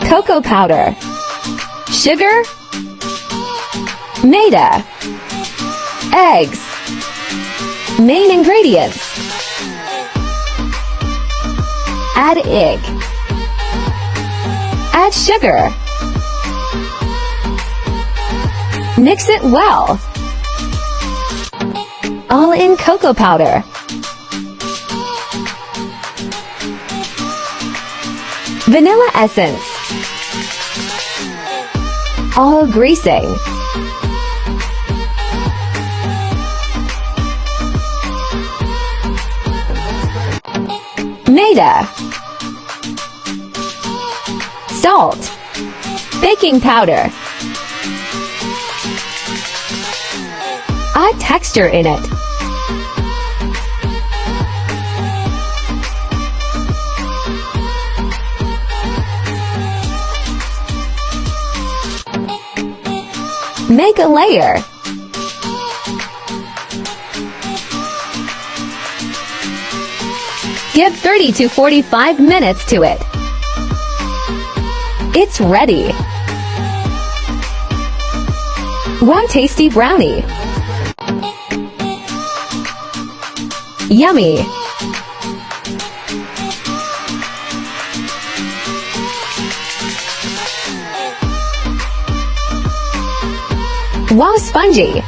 cocoa powder, sugar, maida, eggs. Main ingredients: add egg, add sugar, mix it well. All in cocoa powder. Vanilla essence. All greasing. Maida. Salt. Baking powder. Add texture in it. Make a layer. Give 30 to 45 minutes to it. It's ready. One tasty brownie. Yummy. Wow, spongy.